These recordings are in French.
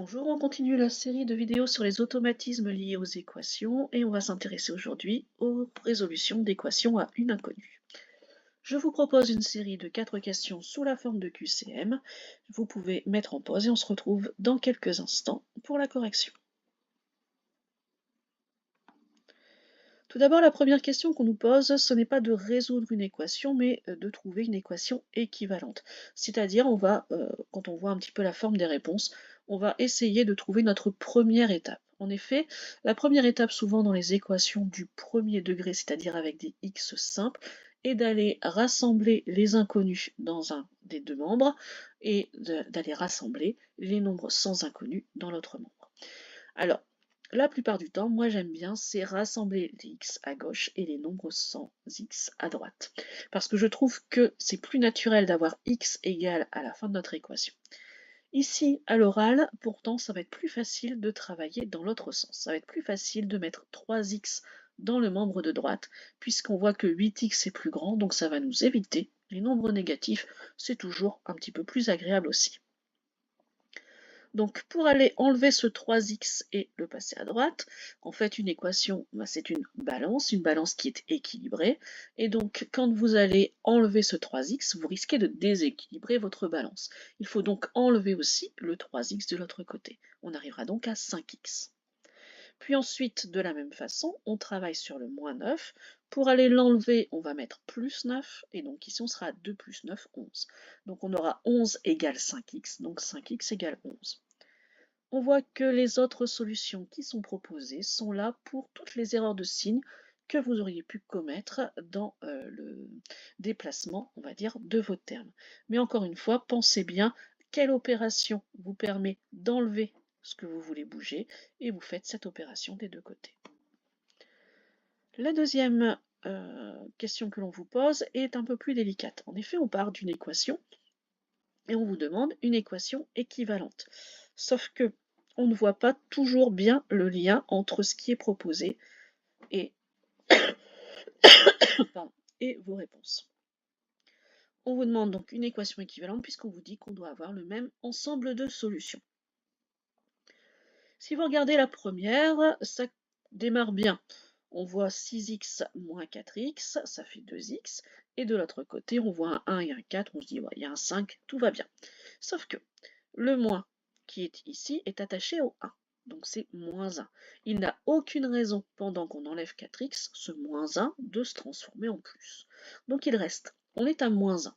Bonjour, on continue la série de vidéos sur les automatismes liés aux équations et on va s'intéresser aujourd'hui aux résolutions d'équations à une inconnue. Je vous propose une série de 4 questions sous la forme de QCM. Vous pouvez mettre en pause et on se retrouve dans quelques instants pour la correction. Tout d'abord, la première question qu'on nous pose, ce n'est pas de résoudre une équation, mais de trouver une équation équivalente. C'est-à-dire, quand on voit un petit peu la forme des réponses, on va essayer de trouver notre première étape. En effet, la première étape souvent dans les équations du premier degré, c'est-à-dire avec des x simples, est d'aller rassembler les inconnus dans un des deux membres et d'aller rassembler les nombres sans inconnus dans l'autre membre. Alors, la plupart du temps, moi j'aime bien, c'est rassembler les x à gauche et les nombres sans x à droite. Parce que je trouve que c'est plus naturel d'avoir x égale à la fin de notre équation. Ici, à l'oral, pourtant, ça va être plus facile de travailler dans l'autre sens. Ça va être plus facile de mettre 3x dans le membre de droite, puisqu'on voit que 8x est plus grand, donc ça va nous éviter les nombres négatifs. C'est toujours un petit peu plus agréable aussi. Donc pour aller enlever ce 3x et le passer à droite, en fait une équation, c'est une balance qui est équilibrée. Et donc quand vous allez enlever ce 3x, vous risquez de déséquilibrer votre balance. Il faut donc enlever aussi le 3x de l'autre côté. On arrivera donc à 5x. Puis ensuite, de la même façon, on travaille sur le moins 9. Pour aller l'enlever, on va mettre plus 9. Et donc ici, on sera à 2 plus 9, 11. Donc on aura 11 égale 5x, donc 5x égale 11. On voit que les autres solutions qui sont proposées sont là pour toutes les erreurs de signe que vous auriez pu commettre dans le déplacement, on va dire, de vos termes. Mais encore une fois, pensez bien quelle opération vous permet d'enlever ce que vous voulez bouger et vous faites cette opération des deux côtés. La deuxième question que l'on vous pose est un peu plus délicate. En effet, on part d'une équation et on vous demande une équation équivalente. Sauf que on ne voit pas toujours bien le lien entre ce qui est proposé et, et vos réponses. On vous demande donc une équation équivalente puisqu'on vous dit qu'on doit avoir le même ensemble de solutions. Si vous regardez la première, ça démarre bien. On voit 6x moins 4x, ça fait 2x. Et de l'autre côté, on voit un 1 et un 4, on se dit, ouais, il y a un 5, tout va bien. Sauf que le moins qui est ici est attaché au 1. Donc c'est moins 1. Il n'a aucune raison, pendant qu'on enlève 4x, ce moins 1 de se transformer en plus. Donc il reste, on est à moins 1.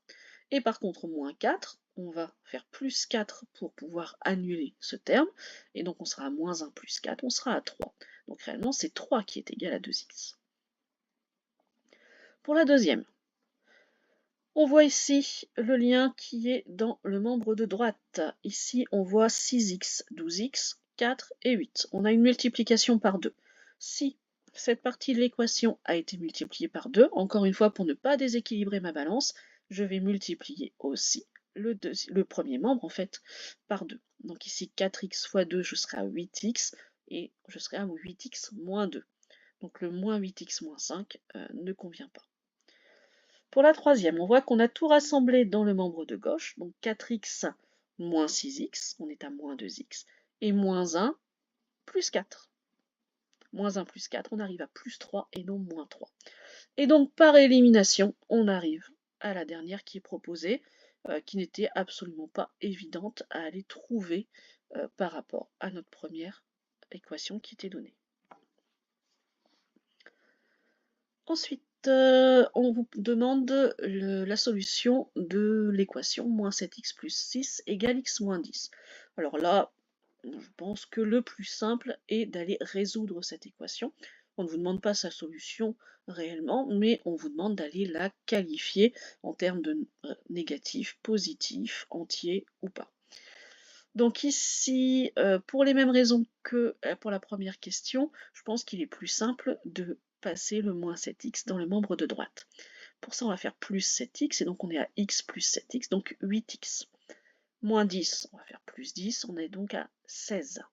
Et par contre, moins 4, on va faire plus 4 pour pouvoir annuler ce terme. Et donc on sera à moins 1 plus 4, on sera à 3. Donc réellement, c'est 3 qui est égal à 2x. Pour la deuxième, on voit ici le lien qui est dans le membre de droite. Ici, on voit 6x, 12x, 4 et 8. On a une multiplication par 2. Si cette partie de l'équation a été multipliée par 2, encore une fois, pour ne pas déséquilibrer ma balance, je vais multiplier aussi le premier membre, en fait, par 2. Donc ici, 4x fois 2, je serai à 8x, et je serai à 8x moins 2. Donc le moins 8x moins 5 ne convient pas. Pour la troisième, on voit qu'on a tout rassemblé dans le membre de gauche, donc 4x moins 6x, on est à moins 2x, et moins 1 plus 4. Moins 1 plus 4, on arrive à plus 3 et non moins 3. Et donc par élimination, on arrive à la dernière qui est proposée, qui n'était absolument pas évidente à aller trouver par rapport à notre première équation qui était donnée. Ensuite, on vous demande la solution de l'équation moins 7x plus 6 égale x moins 10. Alors là, je pense que le plus simple est d'aller résoudre cette équation. On ne vous demande pas sa solution réellement, mais on vous demande d'aller la qualifier en termes de négatif, positif, entier ou pas. Donc ici, pour les mêmes raisons que pour la première question, je pense qu'il est plus simple de passer le moins 7x dans le membre de droite. Pour ça, on va faire plus 7x, et donc on est à x plus 7x, donc 8x. Moins 10, on va faire plus 10, on est donc à 16.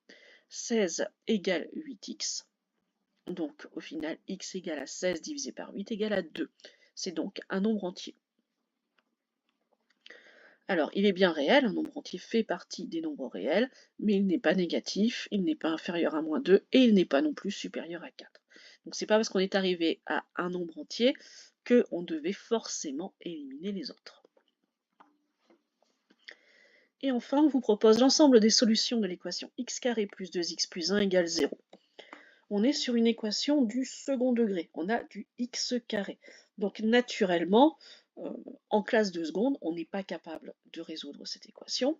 16 égale 8x, donc au final, x égale à 16 divisé par 8 égale à 2. C'est donc un nombre entier. Alors, il est bien réel, un nombre entier fait partie des nombres réels, mais il n'est pas négatif, il n'est pas inférieur à -2 et il n'est pas non plus supérieur à 4. Donc c'est pas parce qu'on est arrivé à un nombre entier qu'on devait forcément éliminer les autres. Et enfin, on vous propose l'ensemble des solutions de l'équation x carré plus 2x plus 1 égale 0. On est sur une équation du second degré, on a du x carré. Donc naturellement, en classe de seconde, on n'est pas capable de résoudre cette équation.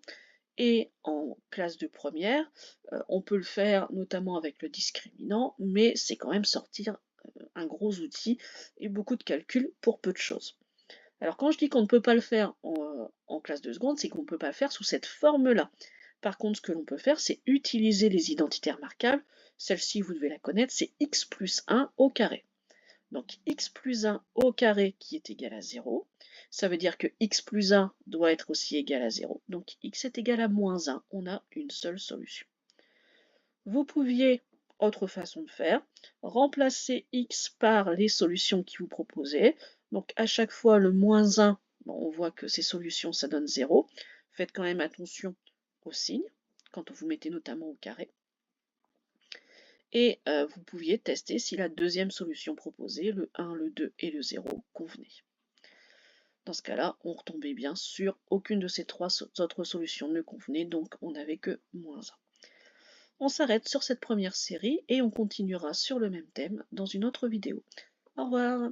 Et en classe de première, on peut le faire notamment avec le discriminant, mais c'est quand même sortir un gros outil et beaucoup de calculs pour peu de choses. Alors quand je dis qu'on ne peut pas le faire en classe de seconde, c'est qu'on ne peut pas le faire sous cette forme-là. Par contre, ce que l'on peut faire, c'est utiliser les identités remarquables. Celle-ci, vous devez la connaître, c'est x plus 1 au carré. Donc x plus 1 au carré qui est égal à 0. Ça veut dire que x plus 1 doit être aussi égal à 0. Donc x est égal à moins 1. On a une seule solution. Vous pouviez, autre façon de faire, remplacer x par les solutions qui vous proposaient. Donc à chaque fois le moins 1, bon, on voit que ces solutions ça donne 0. Faites quand même attention au signe, quand vous mettez notamment au carré. Et vous pouviez tester si la deuxième solution proposée, le 1, le 2 et le 0, convenait. Dans ce cas-là, on retombait bien sûr, aucune de ces trois autres solutions ne convenait, donc on n'avait que moins 1. On s'arrête sur cette première série et on continuera sur le même thème dans une autre vidéo. Au revoir!